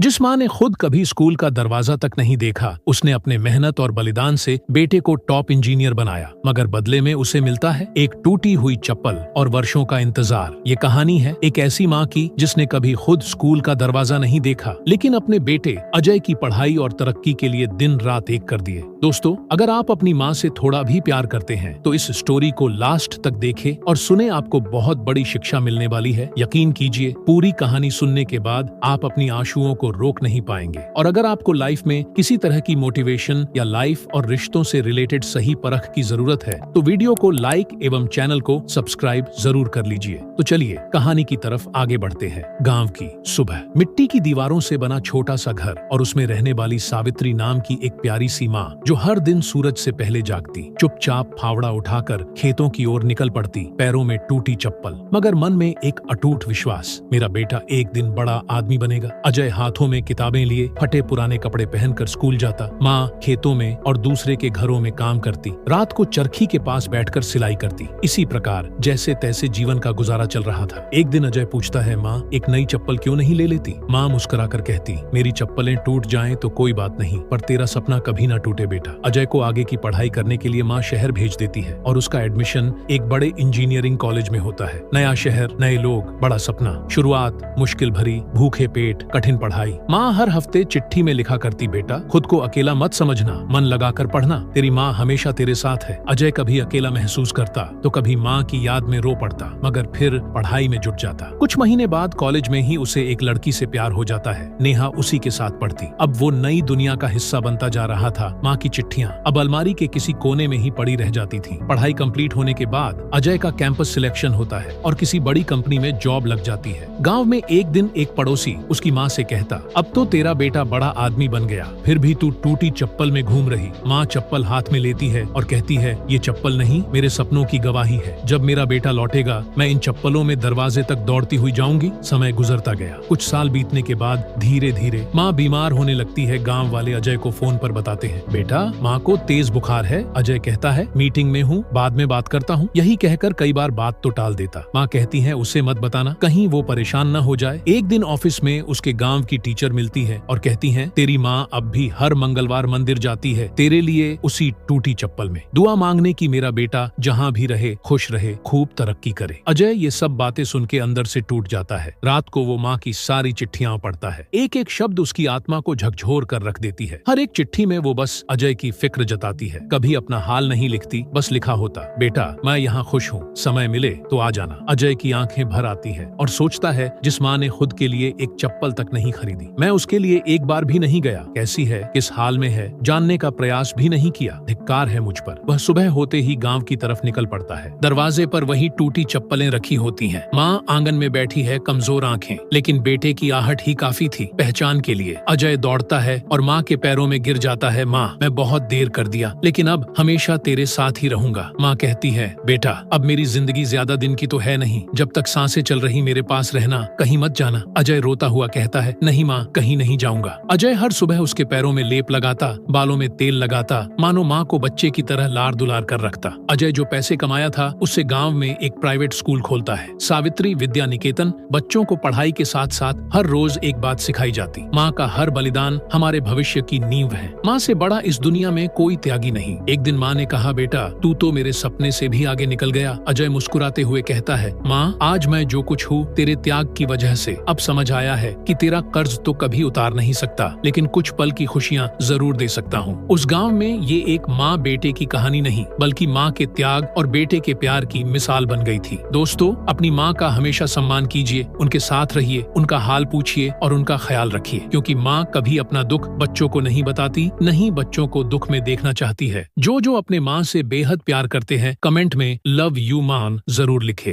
जिस माँ ने खुद कभी स्कूल का दरवाजा तक नहीं देखा, उसने अपने मेहनत और बलिदान से बेटे को टॉप इंजीनियर बनाया, मगर बदले में उसे मिलता है एक टूटी हुई चप्पल और वर्षों का इंतजार। ये कहानी है एक ऐसी माँ की जिसने कभी खुद स्कूल का दरवाजा नहीं देखा, लेकिन अपने बेटे अजय की पढ़ाई और तरक्की के लिए दिन रात एक कर दिए। दोस्तों, अगर आप अपनी माँ से थोड़ा भी प्यार करते हैं तो इस स्टोरी को लास्ट तक देखें और सुने, आपको बहुत बड़ी शिक्षा मिलने वाली है। यकीन कीजिए, पूरी कहानी सुनने के बाद आप अपनी आंसुओं को रोक नहीं पाएंगे। और अगर आपको लाइफ में किसी तरह की मोटिवेशन या लाइफ और रिश्तों से रिलेटेड सही परख की जरूरत है तो वीडियो को लाइक एवं चैनल को सब्सक्राइब जरूर कर लीजिए। तो चलिए कहानी की तरफ आगे बढ़ते हैं। गांव की सुबह, मिट्टी की दीवारों से बना छोटा सा घर और उसमें रहने वाली सावित्री नाम की एक प्यारी सी माँ जो हर दिन सूरज से पहले जागती, चुपचाप फावड़ा उठाकर खेतों की ओर निकल पड़ती, पैरों में टूटी चप्पल मगर मन में एक अटूट विश्वास, मेरा बेटा एक दिन बड़ा आदमी बनेगा। अजय हाथों में किताबें लिए फटे पुराने कपड़े पहनकर स्कूल जाता, माँ खेतों में और दूसरे के घरों में काम करती, रात को चरखी के पास बैठकर सिलाई करती। इसी प्रकार जैसे तैसे जीवन का गुजारा चल रहा था। एक दिन अजय पूछता है, माँ एक नई चप्पल क्यों नहीं ले लेती? माँ मुस्कुराकर कहती, मेरी चप्पलें टूट जाएं तो कोई बात नहीं, पर तेरा सपना कभी ना टूटे बेटा। अजय को आगे की पढ़ाई करने के लिए माँ शहर भेज देती है और उसका एडमिशन एक बड़े इंजीनियरिंग कॉलेज में होता है। नया शहर, नए लोग, बड़ा सपना। शुरुआत मुश्किल भरी, भूखे पेट, कठिन पढ़ाई। माँ हर हफ्ते चिट्ठी में लिखा करती, बेटा खुद को अकेला मत समझना, मन लगाकर पढ़ना, तेरी माँ हमेशा तेरे साथ है। अजय कभी अकेला महसूस करता तो कभी माँ की याद में रो पड़ता, मगर फिर पढ़ाई में जुट जाता। कुछ महीने बाद कॉलेज में ही उसे एक लड़की से प्यार हो जाता है। नेहा उसी के साथ पढ़ती। अब वो नई दुनिया का हिस्सा बनता जा रहा था। माँ की चिट्ठियाँ अब अलमारी के किसी कोने में ही पड़ी रह जाती थी। पढ़ाई कंप्लीट होने के बाद अजय का कैंपस सिलेक्शन होता है और किसी बड़ी कंपनी में जॉब लग जाती है। गाँव में एक दिन एक पड़ोसी उसकी माँ से कहता, अब तो तेरा बेटा बड़ा आदमी बन गया, फिर भी तू टूटी चप्पल में घूम रही। माँ चप्पल हाथ में लेती है और कहती है, ये चप्पल नहीं, मेरे सपनों की गवाही है। जब मेरा बेटा लौटेगा मैं इन चप्पलों में दरवाजे तक दौड़ती हुई जाऊंगी। समय गुजरता गया। कुछ साल बीतने के बाद धीरे धीरे माँ बीमार होने लगती है। गाँव वाले अजय को फोन पर बताते हैं, बेटा माँ को तेज बुखार है। अजय कहता है, मीटिंग में हूँ, बाद में बात करता हूँ। यही कहकर कई बार बात तो टाल देता। माँ कहती है, उसे मत बताना, कहीं वो परेशान न हो जाए। एक दिन ऑफिस में उसके गाँव की टीचर मिलती है और कहती हैं, तेरी माँ अब भी हर मंगलवार मंदिर जाती है, तेरे लिए उसी टूटी चप्पल में, दुआ मांगने की मेरा बेटा जहाँ भी रहे खुश रहे, खूब तरक्की करे। अजय ये सब बातें सुन के अंदर से टूट जाता है। रात को वो माँ की सारी चिट्ठियां पढ़ता है। एक एक शब्द उसकी आत्मा को झकझोर कर रख देती है। हर एक चिट्ठी में वो बस अजय की फिक्र जताती है। कभी अपना हाल नहीं लिखती, बस लिखा होता, बेटा मैं यहाँ खुश हूँ, समय मिले तो आ जाना। अजय की आंखें भर आती है और सोचता है, जिस माँ ने खुद के लिए एक चप्पल तक नहीं खरीदी, मैं उसके लिए एक बार भी नहीं गया, कैसी है, किस हाल में है, जानने का प्रयास भी नहीं किया, धिक्कार है मुझ पर। वह सुबह होते ही गांव की तरफ निकल पड़ता है। दरवाजे पर वही टूटी चप्पलें रखी होती हैं। माँ आंगन में बैठी है, कमजोर आंखें, लेकिन बेटे की आहट ही काफी थी पहचान के लिए। अजय दौड़ता है और माँ के पैरों में गिर जाता है, माँ मैं बहुत देर कर दिया, लेकिन अब हमेशा तेरे साथ ही रहूंगा। माँ कहती है, बेटा अब मेरी जिंदगी ज्यादा दिन की तो है नहीं, जब तक सांसें चल रही मेरे पास रहना, कहीं मत जाना। अजय रोता हुआ कहता है, नहीं माँ, कहीं नहीं जाऊंगा। अजय हर सुबह उसके पैरों में लेप लगाता, बालों में तेल लगाता, मानो माँ को बच्चे की तरह लाड़ दुलार कर रखता। अजय जो पैसे कमाया था उससे गांव में एक प्राइवेट स्कूल खोलता है, सावित्री विद्या निकेतन। बच्चों को पढ़ाई के साथ साथ हर रोज एक बात सिखाई जाती, माँ का हर बलिदान हमारे भविष्य की नींव है। माँ से बड़ा इस दुनिया में कोई त्यागी नहीं। एक दिन माँ ने कहा, बेटा तू तो मेरे सपने से भी आगे निकल गया। अजय मुस्कुराते हुए कहता है, माँ आज मैं जो कुछ हूँ तेरे त्याग की वजह से। अब समझ आया है कि तेरा कर्ज तो कभी उतार नहीं सकता, लेकिन कुछ पल की खुशियाँ जरूर दे सकता हूँ। उस गांव में ये एक माँ बेटे की कहानी नहीं, बल्कि माँ के त्याग और बेटे के प्यार की मिसाल बन गई थी। दोस्तों, अपनी माँ का हमेशा सम्मान कीजिए, उनके साथ रहिए, उनका हाल पूछिए और उनका ख्याल रखिए, क्योंकि माँ कभी अपना दुख बच्चों को नहीं बताती, नहीं बच्चों को दुख में देखना चाहती है। जो अपने माँ से बेहद प्यार करते हैं, कमेंट में लव यू मान जरूर लिखे।